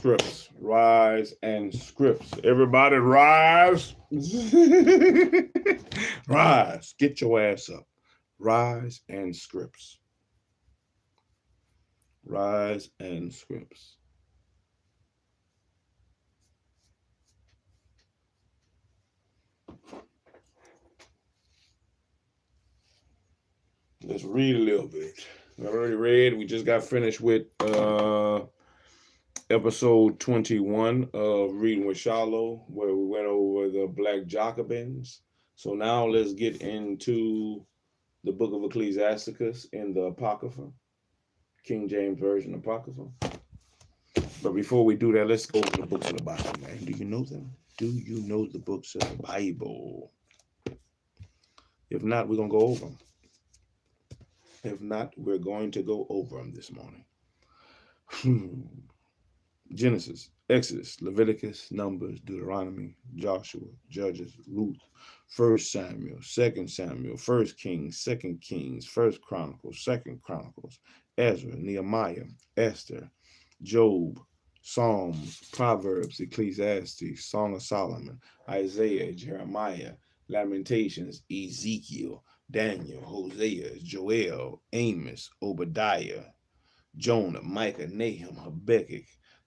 scripts. Rise and scripts. Everybody rise. Rise. Get your ass up. Rise and scripts. Rise and scripts. Let's read a little bit. I already read. We just got finished with episode 21 of Reading with Shiloh, where we went over the Black Jacobins. So now let's get into the book of Ecclesiasticus in the Apocrypha, King James Version Apocrypha. But before we do that, let's go over the books of the Bible, man. Do you know them? Do you know the books of the Bible? If not, we're going to go over them. If not, we're going to go over them this morning. Genesis, Exodus, Leviticus, Numbers, Deuteronomy, Joshua, Judges, Ruth, 1 Samuel, 2 Samuel, 1 Kings, 2 Kings, 1 Chronicles, 2 Chronicles, Ezra, Nehemiah, Esther, Job, Psalms, Proverbs, Ecclesiastes, Song of Solomon, Isaiah, Jeremiah, Lamentations, Ezekiel, Daniel, Hosea, Joel, Amos, Obadiah, Jonah, Micah, Nahum, Habakkuk,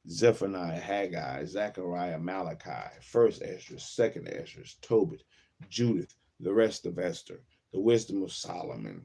Zephaniah, Haggai, Zechariah, Malachi, 1 Esdras, 2 Esdras, Tobit, Judith, the rest of Esther, the wisdom of Solomon,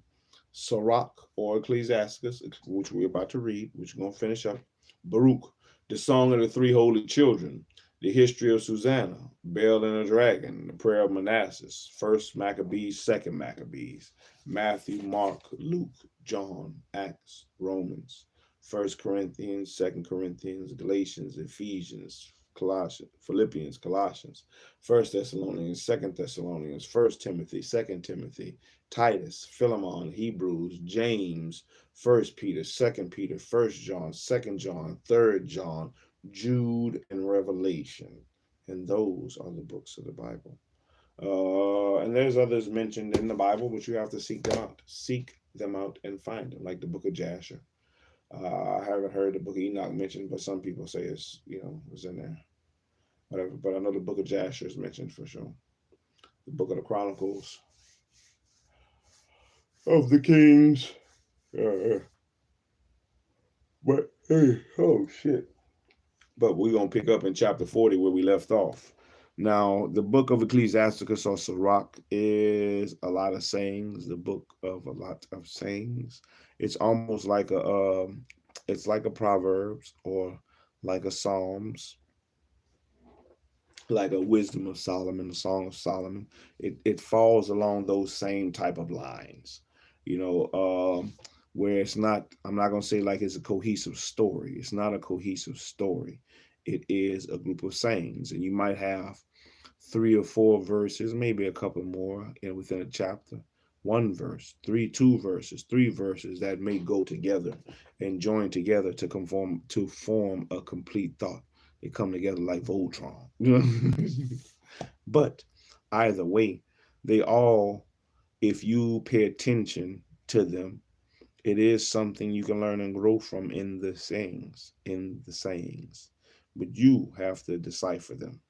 Sirach or Ecclesiasticus, which we're about to read, which we're going to finish up, Baruch, the song of the three holy children, the history of Susanna, Bel and the dragon, the prayer of Manassas, 1 Maccabees, 2 Maccabees, Matthew, Mark, Luke, John, Acts, Romans, 1 Corinthians, 2 Corinthians, Galatians, Ephesians, Colossians, Philippians, Colossians, 1 Thessalonians, 2 Thessalonians, 1 Timothy, 2 Timothy, Titus, Philemon, Hebrews, James, 1 Peter, 2 Peter, 1 John, 2 John, 3 John, Jude, and Revelation. And those are the books of the Bible. And there's others mentioned in the Bible, but you have to seek them out. Seek them out and find them, like the book of Jasher. I haven't heard the book of Enoch mentioned, but some people say it's, it's in there. Whatever. But I know the book of Jasher is mentioned for sure. The book of the Chronicles of the Kings. But hey, oh shit. But we're going to pick up in chapter 40 where we left off. Now, the book of Ecclesiasticus or Sirach is a lot of sayings, the book of a lot of sayings. It's almost like it's like a Proverbs or like a Psalms, like a wisdom of Solomon, the Song of Solomon. It falls along those same type of lines, where it's not, I'm not going to say like it's a cohesive story. It's not a cohesive story. It is a group of sayings, and you might have 3 or 4 verses, maybe a couple more within a chapter. 1 verse, 2 verses, 3 verses that may go together and join together to form a complete thought. They come together like Voltron. But either way, they all, if you pay attention to them, it is something you can learn and grow from in the sayings. But you have to decipher them.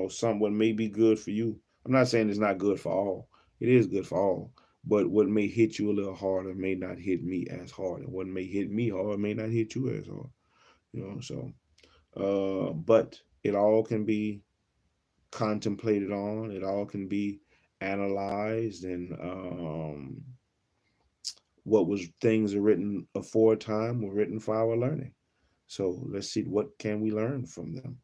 Someone may be good for you. I'm not saying it's not good for all. It is good for all. But what may hit you a little harder may not hit me as hard. And what may hit me hard may not hit you as hard. But it all can be contemplated on. It all can be analyzed, and things are written aforetime were written for our learning. So let's see, what can we learn from them?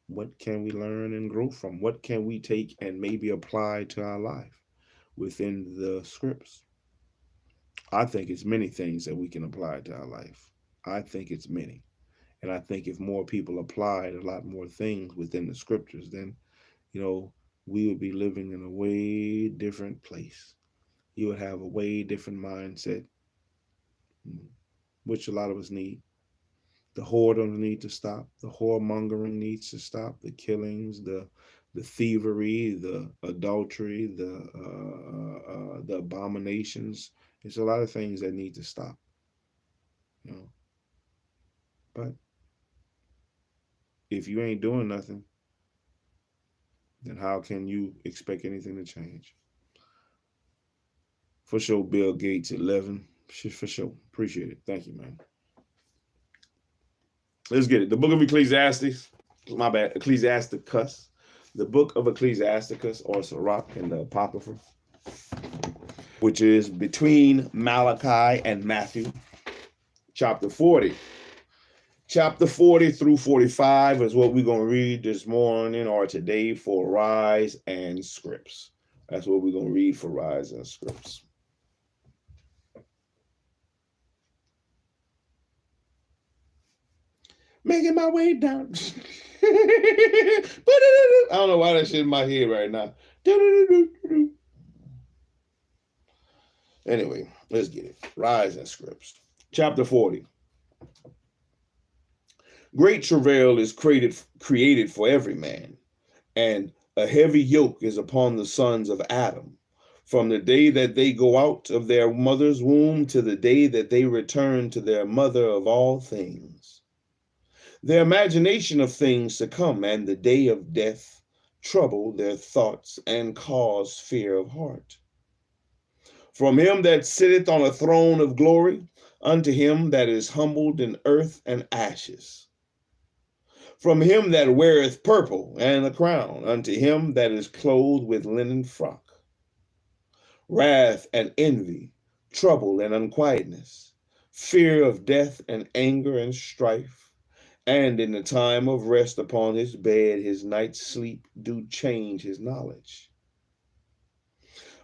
What can we learn and grow from? What can we take and maybe apply to our life within the scripts? I think it's many things that we can apply to our life. I think it's many. And I think if more people applied a lot more things within the scriptures, then, we would be living in a way different place. You would have a way different mindset, which a lot of us need. The whoredom needs to stop. The whoremongering needs to stop. The killings, the thievery, the adultery, the abominations. There's a lot of things that need to stop. But if you ain't doing nothing, then how can you expect anything to change? For sure, Bill Gates 11. For sure. Appreciate it. Thank you, man. Let's get it. The book of Ecclesiastes. My bad. Ecclesiasticus. The book of Ecclesiasticus, or SIRACH in the Apocrypha, which is between Malachi and Matthew. Chapter 40. Chapter 40 through 45 is what we're going to read this morning or today for Rise and Scripts. That's what we're going to read for Rise and Scripts. Making my way down. I don't know why that shit in my head right now. Anyway, let's get it. Rise and Scripts. Chapter 40. Great travail is created for every man, and a heavy yoke is upon the sons of Adam, from the day that they go out of their mother's womb to the day that they return to their mother of all things. Their imagination of things to come and the day of death trouble their thoughts and cause fear of heart. From him that sitteth on a throne of glory unto him that is humbled in earth and ashes. From him that weareth purple and a crown unto him that is clothed with linen frock. Wrath and envy, trouble and unquietness, fear of death and anger and strife. And in the time of rest upon his bed, his night's sleep do change his knowledge.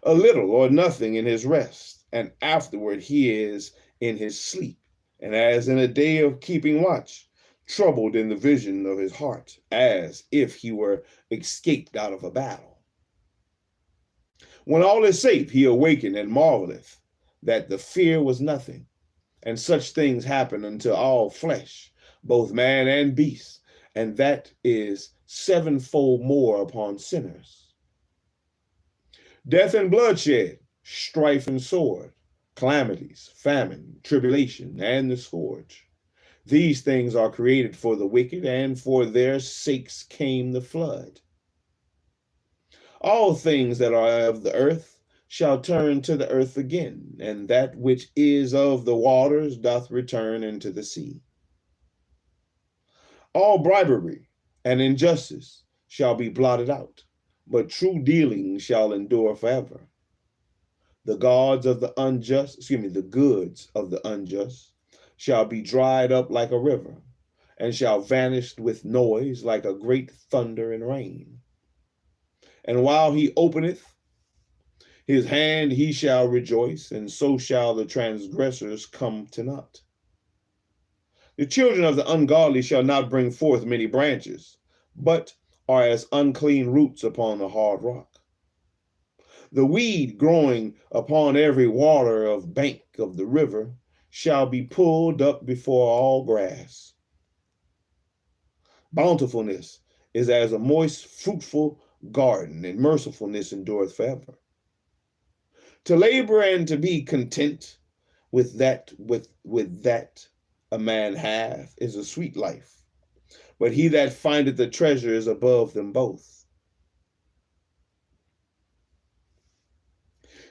A little or nothing in his rest, and afterward he is in his sleep, and as in a day of keeping watch, troubled in the vision of his heart, as if he were escaped out of a battle. When all is safe, he awakened and marveleth that the fear was nothing, and such things happen unto all flesh, both man and beast, and that is sevenfold more upon sinners. Death and bloodshed, strife and sword, calamities, famine, tribulation, and the scourge. These things are created for the wicked, and for their sakes came the flood. All things that are of the earth shall turn to the earth again, and that which is of the waters doth return into the sea. All bribery and injustice shall be blotted out, but true dealing shall endure forever. The goods of the unjust shall be dried up like a river, and shall vanish with noise like a great thunder and rain. And while he openeth his hand, he shall rejoice, and so shall the transgressors come to naught. The children of the ungodly shall not bring forth many branches, but are as unclean roots upon a hard rock. The weed growing upon every water of bank of the river shall be pulled up before all grass. Bountifulness is as a moist, fruitful garden, and mercifulness endureth forever. To labor and to be content with that a man hath is a sweet life, but he that findeth the treasure is above them both.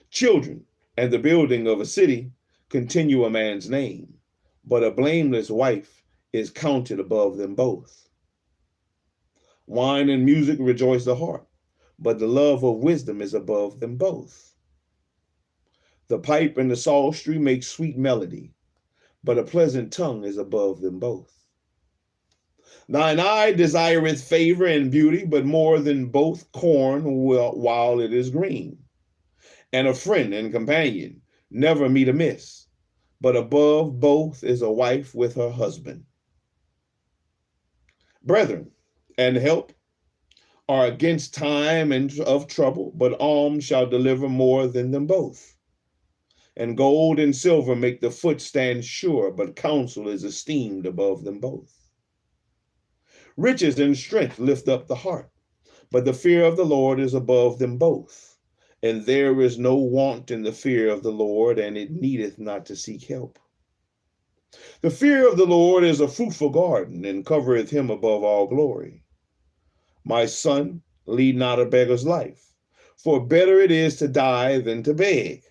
Children and the building of a city continue a man's name, but a blameless wife is counted above them both. Wine and music rejoice the heart, but the love of wisdom is above them both. The pipe and the psaltery make sweet melody, but a pleasant tongue is above them both. Thine eye desireth favor and beauty, but more than both corn while it is green. And a friend and companion never meet amiss, but above both is a wife with her husband. Brethren and help are against time and of trouble, but alms shall deliver more than them both. And gold and silver make the foot stand sure, but counsel is esteemed above them both. Riches and strength lift up the heart, but the fear of the Lord is above them both. And there is no want in the fear of the Lord, and it needeth not to seek help. The fear of the Lord is a fruitful garden, and covereth him above all glory. My son, lead not a beggar's life, for better it is to die than to beg.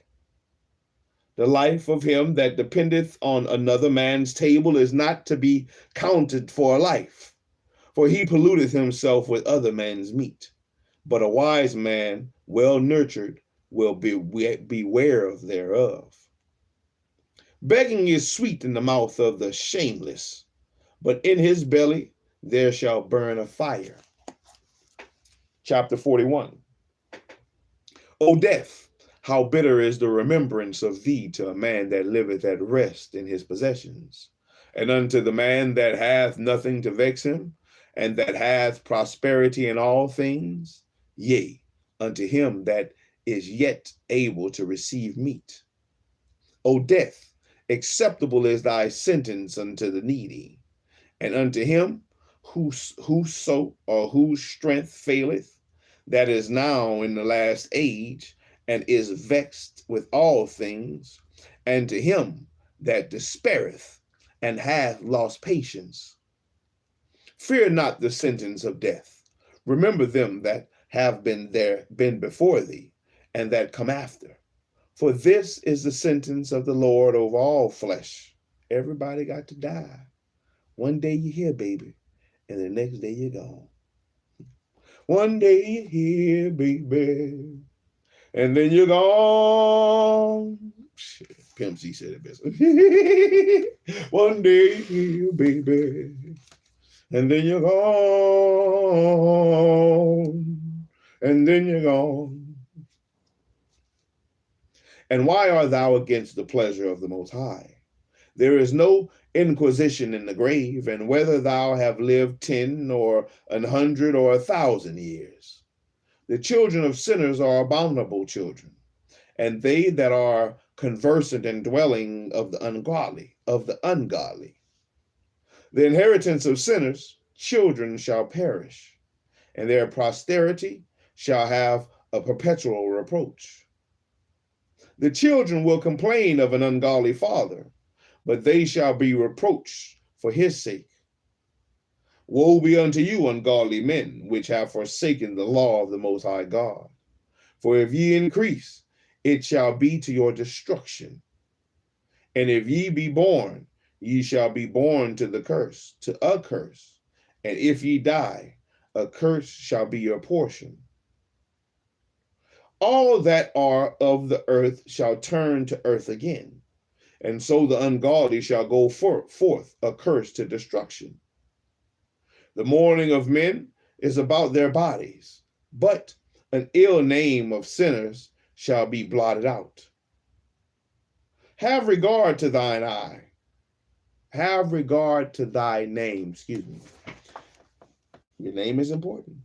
The life of him that dependeth on another man's table is not to be counted for a life, for he polluteth himself with other men's meat. But a wise man, well nurtured, will beware thereof. Begging is sweet in the mouth of the shameless, but in his belly there shall burn a fire. Chapter 41. O death, how bitter is the remembrance of thee to a man that liveth at rest in his possessions, and unto the man that hath nothing to vex him, and that hath prosperity in all things, yea, unto him that is yet able to receive meat. O death, acceptable is thy sentence unto the needy, and unto him whose strength faileth, that is now in the last age, and is vexed with all things, and to him that despaireth, and hath lost patience. Fear not the sentence of death. Remember them that have been before thee, and that come after. For this is the sentence of the Lord over all flesh. Everybody got to die. One day you're here, baby, and the next day you're gone. One day you're here, baby, and then you're gone. Shit, Pimp C said it best. One day you're here, baby, and then you're gone, and then you're gone. And why art thou against the pleasure of the Most High? There is no inquisition in the grave, and whether thou have lived 10 or 100 or 1,000 years. The children of sinners are abominable children, and they that are conversant and dwelling of the ungodly. The inheritance of sinners, children shall perish, and their posterity shall have a perpetual reproach. The children will complain of an ungodly father, but they shall be reproached for his sake. Woe be unto you, ungodly men, which have forsaken the law of the Most High God. For if ye increase, it shall be to your destruction. And if ye be born, ye shall be born to a curse. And if ye die, a curse shall be your portion. All that are of the earth shall turn to earth again, and so the ungodly shall go forth accursed to destruction. The mourning of men is about their bodies, but an ill name of sinners shall be blotted out. Have regard to thine eye. Have regard to thy name. Excuse me. Your name is important.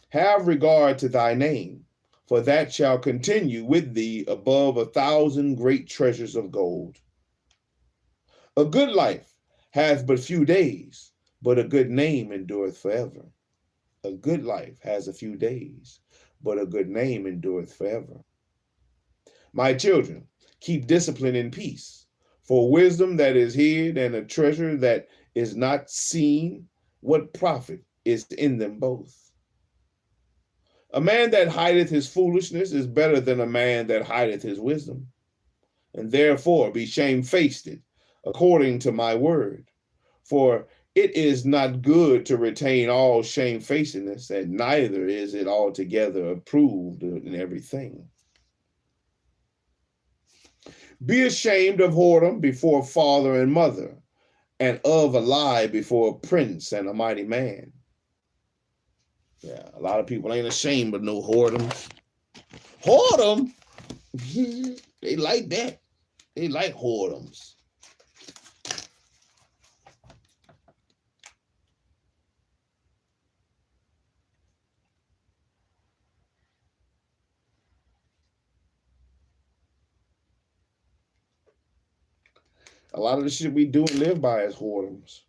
Have regard to thy name, for that shall continue with thee above 1,000 great treasures of gold. A good life hath but few days, but a good name endureth forever. A good life has a few days, but a good name endureth forever. My children, keep discipline in peace, for wisdom that is hid and a treasure that is not seen, what profit is in them both? A man that hideth his foolishness is better than a man that hideth his wisdom. And therefore be shamefaced according to my word. For it is not good to retain all shamefacedness, and neither is it altogether approved in everything. Be ashamed of whoredom before father and mother, and of a lie before a prince and a mighty man. Yeah, a lot of people ain't ashamed of no whoredoms. Whoredom? They like that. They like whoredoms. A lot of the shit we do and live by is whoredoms.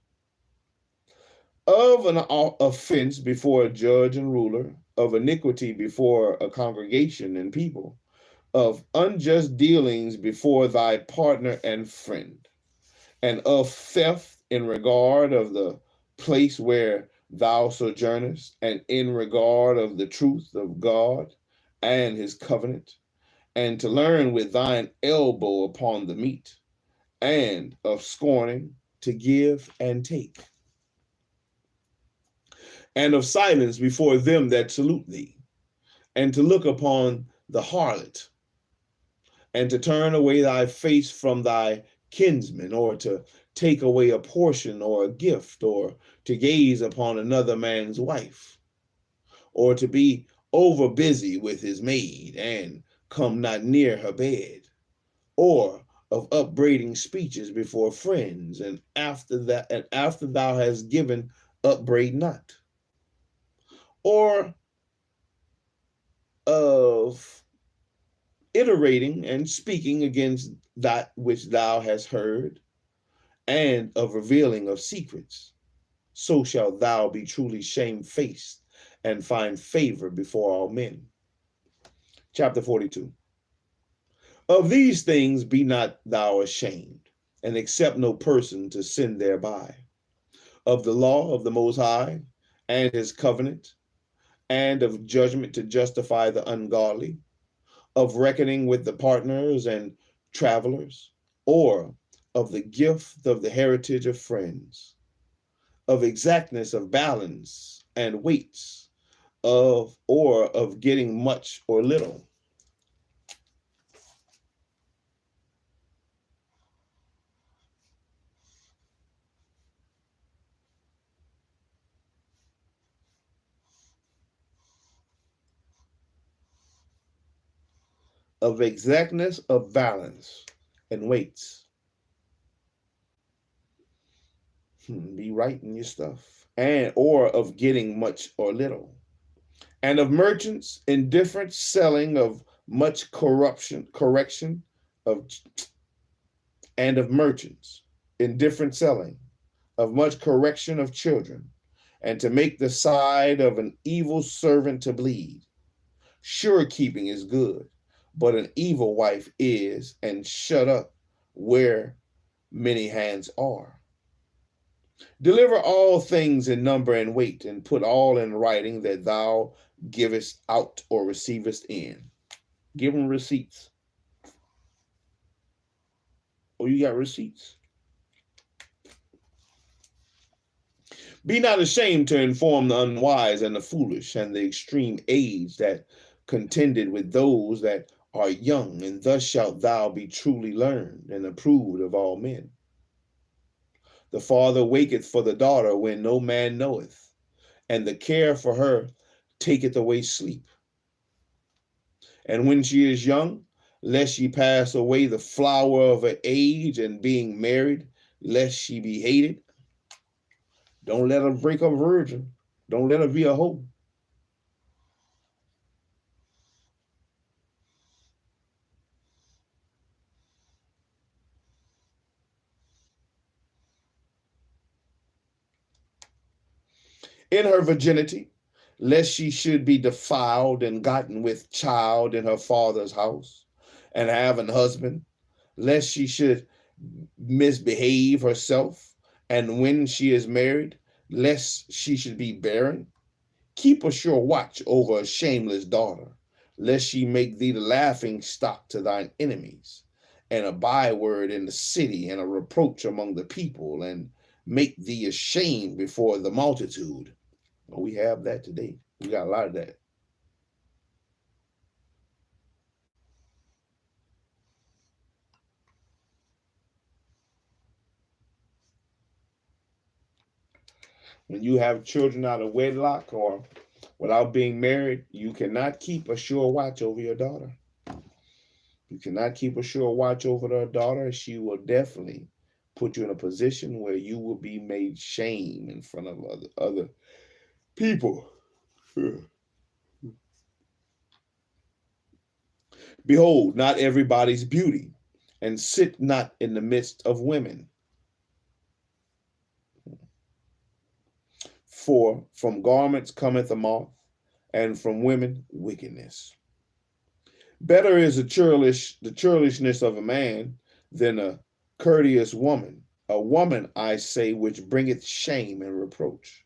Of an offense before a judge and ruler, of iniquity before a congregation and people, of unjust dealings before thy partner and friend, and of theft in regard of the place where thou sojournest, and in regard of the truth of God and his covenant, and to learn with thine elbow upon the meat, and of scorning to give and take, and of silence before them that salute thee, and to look upon the harlot, and to turn away thy face from thy kinsman, or to take away a portion or a gift, or to gaze upon another man's wife, or to be over busy with his maid and come not near her bed, or of upbraiding speeches before friends, and after thou hast given, upbraid not, or of iterating and speaking against that which thou hast heard, and of revealing of secrets, so shalt thou be truly shamefaced and find favor before all men. Chapter 42. Of these things be not thou ashamed, and accept no person to sin thereby. Of the law of the Most High, and his covenant, and of judgment to justify the ungodly, of reckoning with the partners and travelers, or of the gift of the heritage of friends, of exactness of balance and weights, or of getting much or little. Of exactness of balance and weights. Be right in your stuff. And or of getting much or little. And of merchants indifferent selling of much correction of and of merchants indifferent selling of much correction of children, and to make the side of an evil servant to bleed. Sure keeping is good, but an evil wife is, and shut up where many hands are. Deliver all things in number and weight, and put all in writing that thou givest out or receivest in. Give them receipts. Oh, you got receipts. Be not ashamed to inform the unwise and the foolish, and the extreme age that contended with those that are young, and thus shalt thou be truly learned and approved of all men. The father waketh for the daughter when no man knoweth, and the care for her taketh away sleep. And when she is young, lest she pass away the flower of her age, and being married, lest she be hated. Don't let her break a virgin. Don't let her be a hoe. In her virginity, lest she should be defiled and gotten with child in her father's house, and have an husband, lest she should misbehave herself, and when she is married, lest she should be barren. Keep a sure watch over a shameless daughter, lest she make thee the laughing stock to thine enemies, and a byword in the city, and a reproach among the people, and make thee ashamed before the multitude. Well, we have that today. We got a lot of that. When you have children out of wedlock or without being married, you cannot keep a sure watch over your daughter. You cannot keep a sure watch over her daughter. She will definitely put you in a position where you will be made shame in front of other people. Behold, not everybody's beauty, and sit not in the midst of women. For from garments cometh a moth, and from women wickedness. Better is the churlishness of a man than a courteous woman, a woman, I say, which bringeth shame and reproach.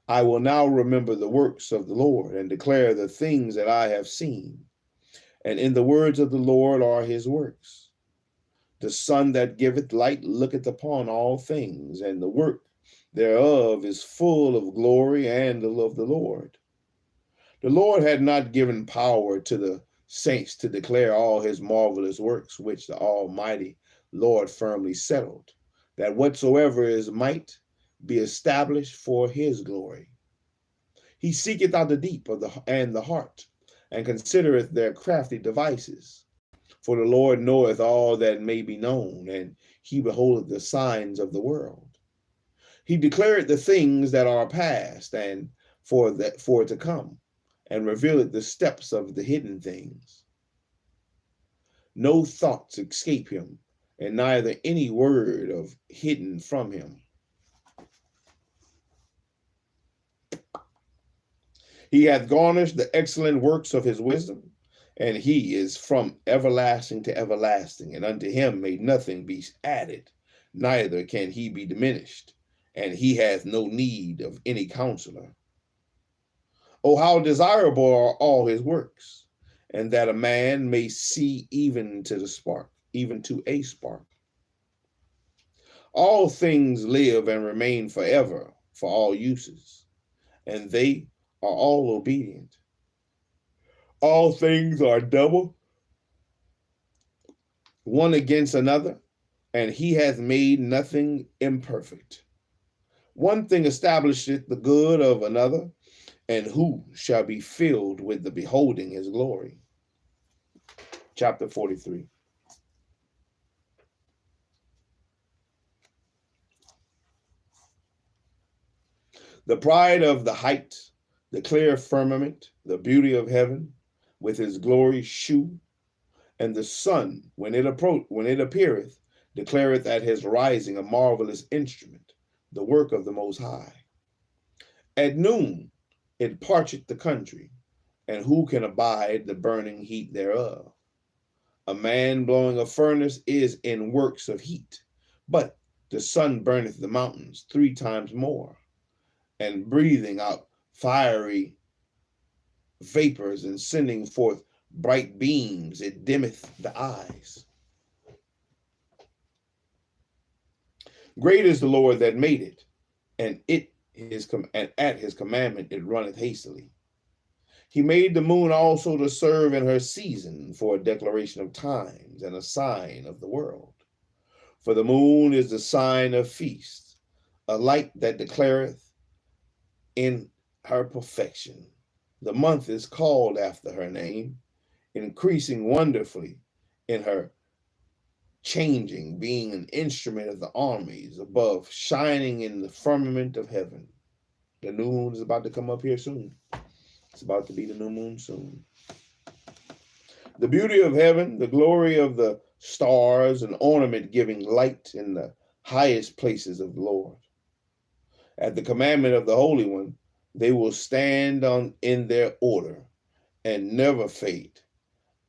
I will now remember the works of the Lord and declare the things that I have seen. And in the words of the Lord are his works. The sun that giveth light looketh upon all things, and the work thereof is full of glory and of the Lord. The Lord had not given power to the saints to declare all his marvelous works, which the Almighty Lord firmly settled, that whatsoever is might be established for his glory. He seeketh out the deep and the heart, and considereth their crafty devices. For the Lord knoweth all that may be known, and he beholdeth the signs of the world. He declareth the things that are past, and for to come, and revealeth the steps of the hidden things. No thoughts escape him, and neither any word of hidden from him. He hath garnished the excellent works of his wisdom, and he is from everlasting to everlasting, and unto him may nothing be added, neither can he be diminished, and he hath no need of any counselor. Oh, how desirable are all his works, and that a man may see even to the spark, even to a spark. All things live and remain forever for all uses, and they are all obedient. All things are double, one against another, and he hath made nothing imperfect. One thing establisheth the good of another, and who shall be filled with the beholding his glory? Chapter 43. The pride of the height, the clear firmament, the beauty of heaven, with his glory shew, and the sun, when it appeareth, declareth at his rising a marvelous instrument, the work of the Most High. At noon it parcheth the country, and who can abide the burning heat thereof? A man blowing a furnace is in works of heat, but the sun burneth the mountains 3 times more, and breathing out fiery vapors and sending forth bright beams, it dimmeth the eyes. Great is the Lord that made it, and at his commandment it runneth hastily. He made the moon also to serve in her season, for a declaration of times and a sign of the world. For the moon is the sign of feast, a light that declareth in her perfection. The month is called after her name, increasing wonderfully in her changing, being an instrument of the armies above, shining in the firmament of heaven. The new moon is about to come up here soon. It's about to be the new moon soon. The beauty of heaven, the glory of the stars, an ornament giving light in the highest places of the Lord. At the commandment of the Holy One, they will stand in their order and never fade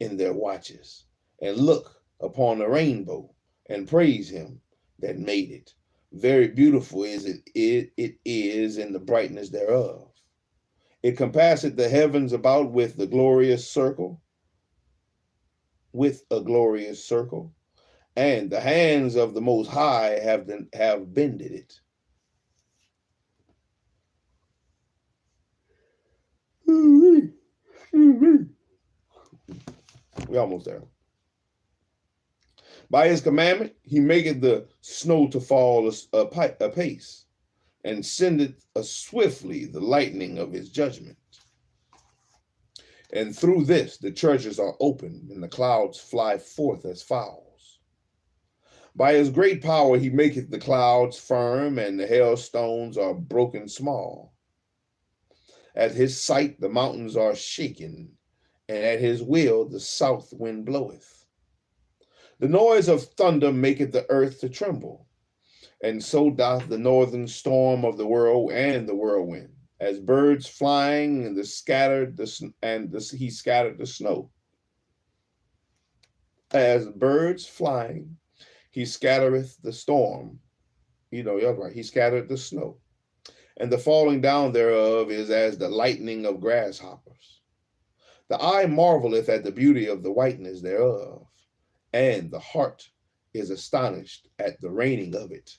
in their watches, and look upon the rainbow and praise him that made it. Very beautiful is it is in the brightness thereof. It compasseth the heavens about with a glorious circle, and the hands of the Most High have bended it. We're almost there. By his commandment, he maketh the snow to fall apace, and sendeth swiftly the lightning of his judgment. And through this the churches are opened, and the clouds fly forth as fowls. By his great power he maketh the clouds firm, and the hailstones are broken small. At his sight the mountains are shaken, and at his will the south wind bloweth. The noise of thunder maketh the earth to tremble, and so doth the northern storm of the world and the whirlwind. As birds flying, and he scattered the snow. As birds flying, He scattereth the storm. You're right. He scattered the snow. And the falling down thereof is as the lightning of grasshoppers. The eye marveleth at the beauty of the whiteness thereof, and the heart is astonished at the raining of it.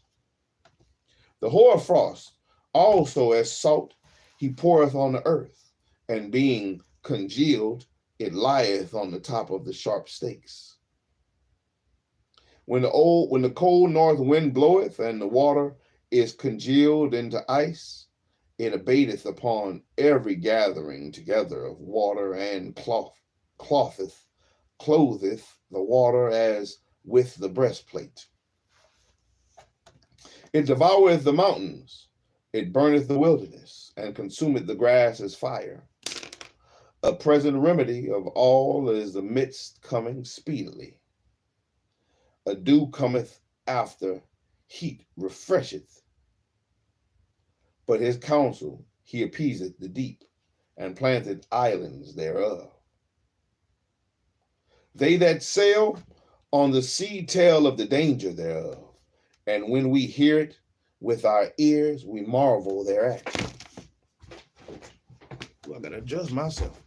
The hoarfrost also as salt he poureth on the earth, and being congealed, it lieth on the top of the sharp stakes. When the cold north wind bloweth, and the water is congealed into ice, it abateth upon every gathering together of water, and clotheth the water as with the breastplate. It devoureth the mountains, it burneth the wilderness, and consumeth the grass as fire. A present remedy of all is the midst coming speedily. A dew cometh after, heat refresheth. But his counsel he appeaseth the deep, and planteth islands thereof. They that sail on the sea tell of the danger thereof, and when we hear it with our ears, we marvel thereat. Well, I gotta adjust myself.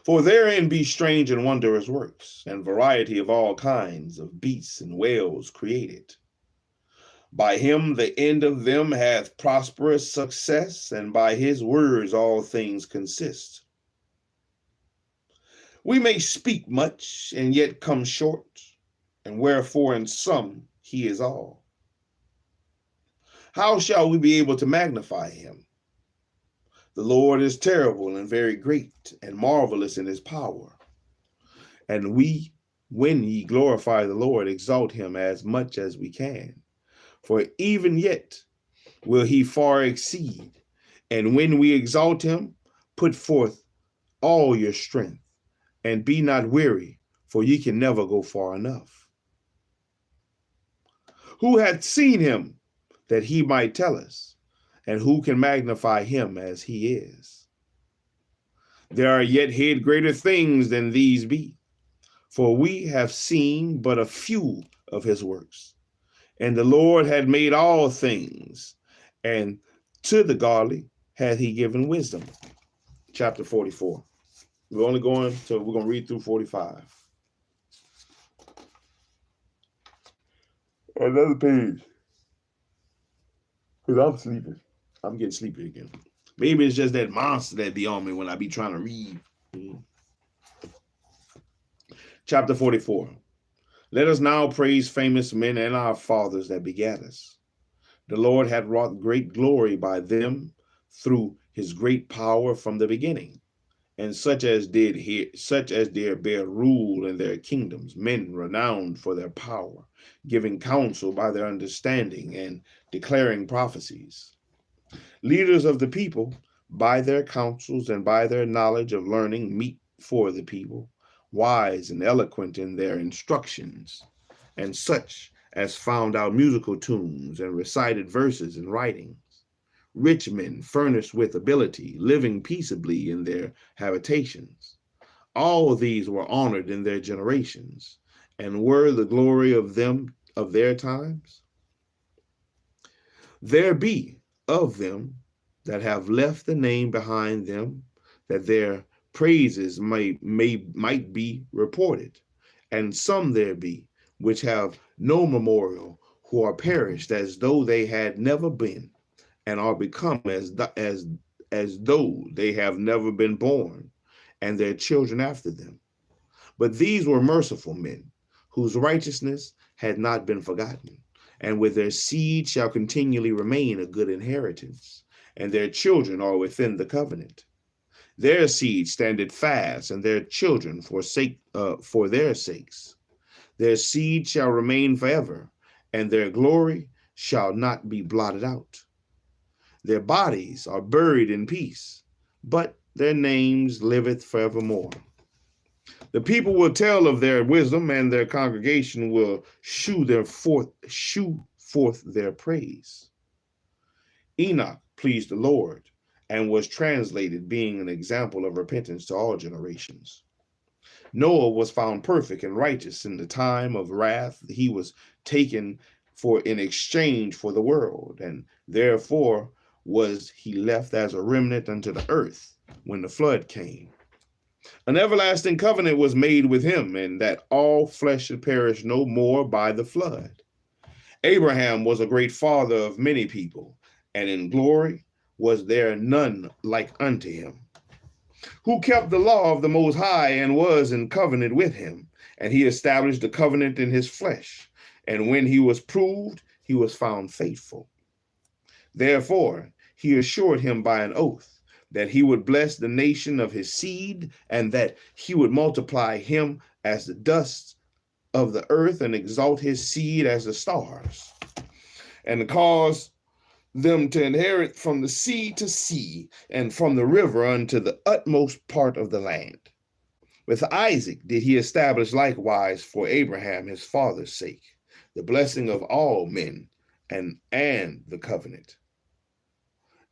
For therein be strange and wondrous works, and variety of all kinds of beasts and whales created. By him the end of them hath prosperous success, and by his words all things consist. We may speak much, and yet come short, and wherefore in sum he is all. How shall we be able to magnify him? The Lord is terrible and very great, and marvelous in his power. And we, when ye glorify the Lord, exalt him as much as we can. For even yet will he far exceed. And when we exalt him, put forth all your strength, and be not weary, for ye can never go far enough. Who hath seen him that he might tell us? And who can magnify him as he is? There are yet hid greater things than these be, for we have seen but a few of his works. And the Lord had made all things, and to the godly hath he given wisdom. Chapter 44. We're going to read through 45. Another page. Because I'm sleeping. I'm getting sleepy again. Maybe it's just that monster that be on me when I be trying to read. Chapter 44. Let us now praise famous men and our fathers that begat us. The Lord had wrought great glory by them through his great power from the beginning, and such as did bear rule in their kingdoms, men renowned for their power, giving counsel by their understanding, and declaring prophecies. Leaders of the people, by their counsels and by their knowledge of learning, meet for the people, wise and eloquent in their instructions, and such as found out musical tunes and recited verses and writings. Rich men furnished with ability, living peaceably in their habitations. All these were honored in their generations, and were the glory of them of their times. There be of them that have left the name behind them, that their praises might be reported. And some there be which have no memorial, who are perished as though they had never been, and are become as though they have never been born, and their children after them. But these were merciful men, whose righteousness had not been forgotten, and with their seed shall continually remain a good inheritance, and their children are within the covenant. Their seed standeth fast, and their children for their sakes. Their seed shall remain forever, and their glory shall not be blotted out. Their bodies are buried in peace, but their names liveth forevermore. The people will tell of their wisdom, and their congregation will shew forth their praise. Enoch pleased the Lord, and was translated, being an example of repentance to all generations. Noah was found perfect and righteous in the time of wrath. He was taken for in exchange for the world, and therefore was he left as a remnant unto the earth when the flood came. An everlasting covenant was made with him, and that all flesh should perish no more by the flood. Abraham was a great father of many people, and in glory was there none like unto him, who kept the law of the Most High and was in covenant with him. And he established the covenant in his flesh. And when he was proved, he was found faithful. Therefore, he assured him by an oath that he would bless the nation of his seed, and that he would multiply him as the dust of the earth, and exalt his seed as the stars, and cause them to inherit from the sea to sea, and from the river unto the utmost part of the land. With Isaac did he establish likewise for Abraham his father's sake the blessing of all men, and the covenant,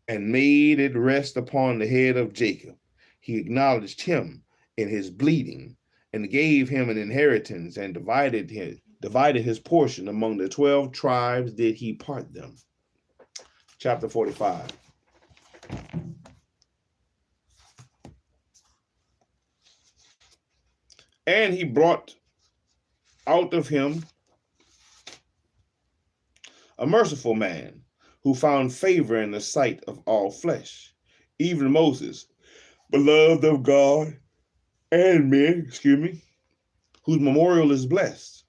and made it rest upon the head of Jacob. He acknowledged him in his bleeding, and gave him an inheritance, and divided his portion among the 12 tribes did he part them. Chapter 45. And he brought out of him a merciful man, who found favor in the sight of all flesh, even Moses, beloved of God and men, whose memorial is blessed.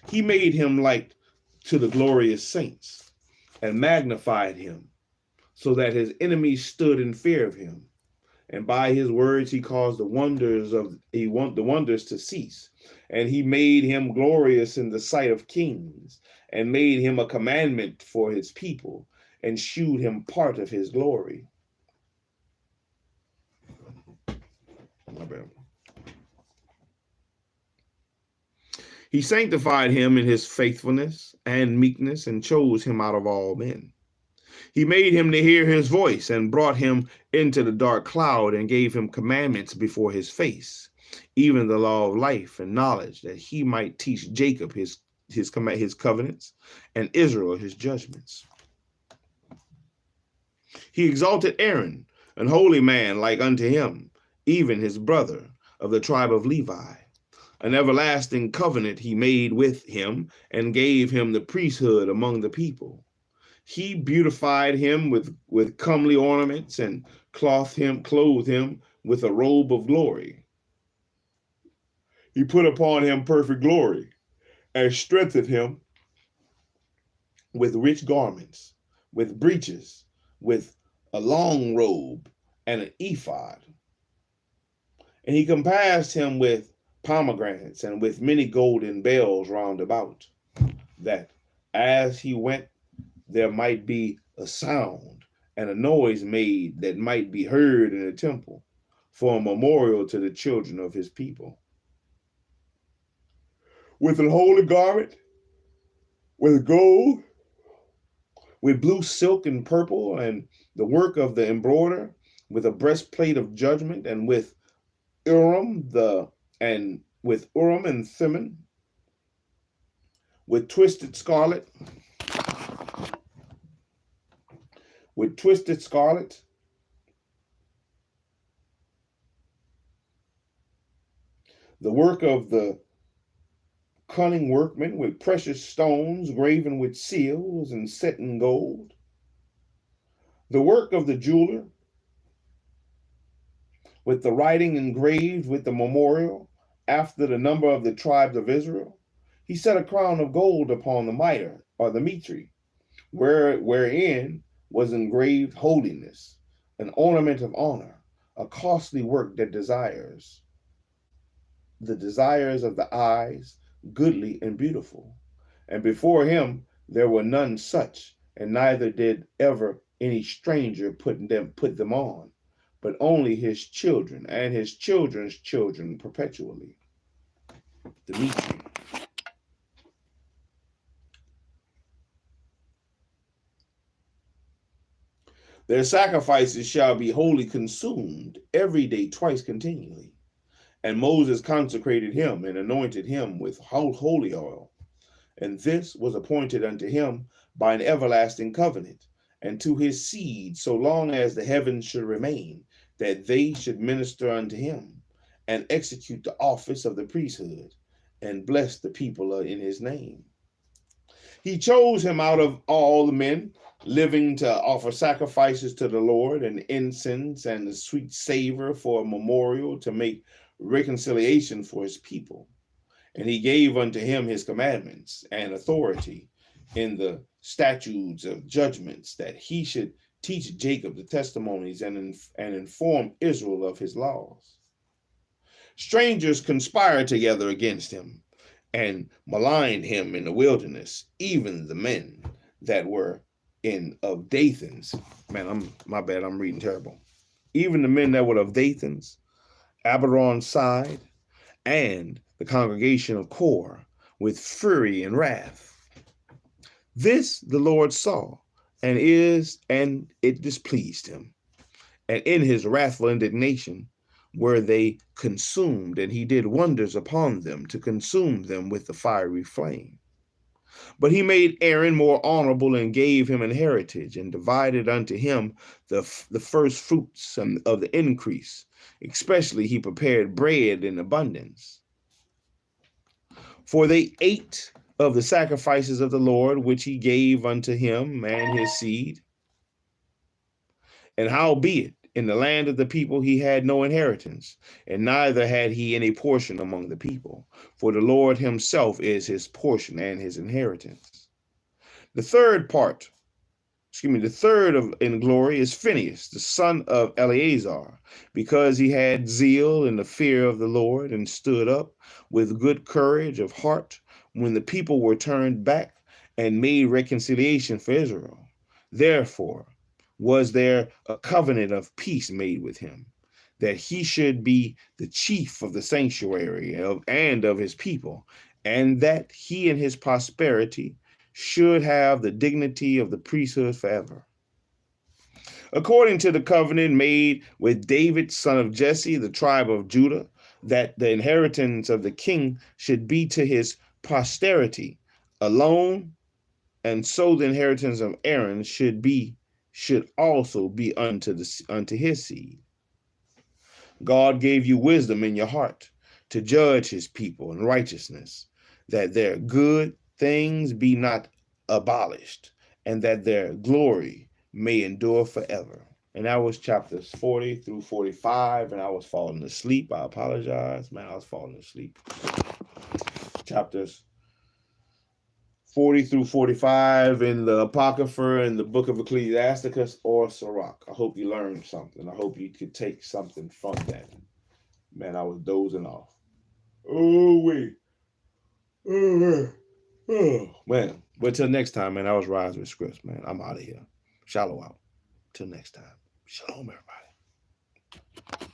He made him like to the glorious saints, and magnified him, so that his enemies stood in fear of him. And by his words he caused the wonders to cease. And he made him glorious in the sight of kings, and made him a commandment for his people, and shewed him part of his glory. He sanctified him in his faithfulness and meekness, and chose him out of all men. He made him to hear his voice, and brought him into the dark cloud, and gave him commandments before his face, even the law of life and knowledge, that he might teach Jacob his covenants, and Israel his judgments. He exalted Aaron, an holy man like unto him, even his brother of the tribe of Levi. An everlasting covenant he made with him, and gave him the priesthood among the people. He beautified him with comely ornaments, and clothed him with a robe of glory. He put upon him perfect glory, and strengthened him with rich garments, with breeches, with a long robe, and an ephod. And he compassed him with pomegranates, and with many golden bells round about, that as he went there might be a sound and a noise made that might be heard in the temple, for a memorial to the children of his people. With an holy garment, with gold, with blue silk and purple, and the work of the embroider, with a breastplate of judgment, and with Urim and Thummim, with twisted scarlet, the work of the cunning workman, with precious stones graven with seals and set in gold, the work of the jeweler, with the writing engraved with the memorial after the number of the tribes of Israel. He set a crown of gold upon the mitre, or the mitre, wherein was engraved holiness, an ornament of honor, a costly work that the desires of the eyes, goodly and beautiful. And before him there were none such, and neither did ever any stranger put them on, but only his children and his children's children perpetually. Dimitri. Their sacrifices shall be wholly consumed every day, twice continually. And Moses consecrated him and anointed him with holy oil. And this was appointed unto him by an everlasting covenant, and to his seed, so long as the heavens should remain, that they should minister unto him, and execute the office of the priesthood, and bless the people in his name. He chose him out of all the men living to offer sacrifices to the Lord, and incense and the sweet savor for a memorial, to make reconciliation for his people. And he gave unto him his commandments and authority in the statutes of judgments, that he should teach Jacob the testimonies and inform Israel of his laws. Strangers conspired together against him and maligned him in the wilderness, even the men that were of Dathan's. Man, my bad, I'm reading terrible. Even the men that were of Dathan's, Abiron's side, and the congregation of Kor, with fury and wrath. This the Lord saw, and it displeased him. And in his wrathful indignation were they consumed, and he did wonders upon them to consume them with the fiery flame. But he made Aaron more honorable, and gave him an heritage, and divided unto him the first fruits of the increase. Especially he prepared bread in abundance. For they ate of the sacrifices of the Lord, which he gave unto him and his seed. And howbeit, in the land of the people he had no inheritance, and neither had he any portion among the people. For the Lord himself is his portion and his inheritance. The third in glory is Phinehas, the son of Eleazar, because he had zeal in the fear of the Lord, and stood up with good courage of heart when the people were turned back, and made reconciliation for Israel. Therefore was there a covenant of peace made with him, that he should be the chief of the sanctuary and of his people, and that he and his posterity should have the dignity of the priesthood forever. According to the covenant made with David, son of Jesse, the tribe of Judah, that the inheritance of the king should be to his posterity alone, and so the inheritance of Aaron should also be unto his seed. God gave you wisdom in your heart to judge his people in righteousness, that their good things be not abolished, and that their glory may endure forever. And that was chapters 40 through 45, and I was falling asleep. I apologize, man, I was falling asleep. Chapters 40 through 45 in the Apocrypha in the book of Ecclesiasticus or SIRACH. I hope you learned something. I hope you could take something from that. Man, I was dozing off. Oh, wait. Oh, man. But till next time, man, I was Rise with Scripts, man. I'm out of here. Shallow out. Till next time. Shalom, everybody.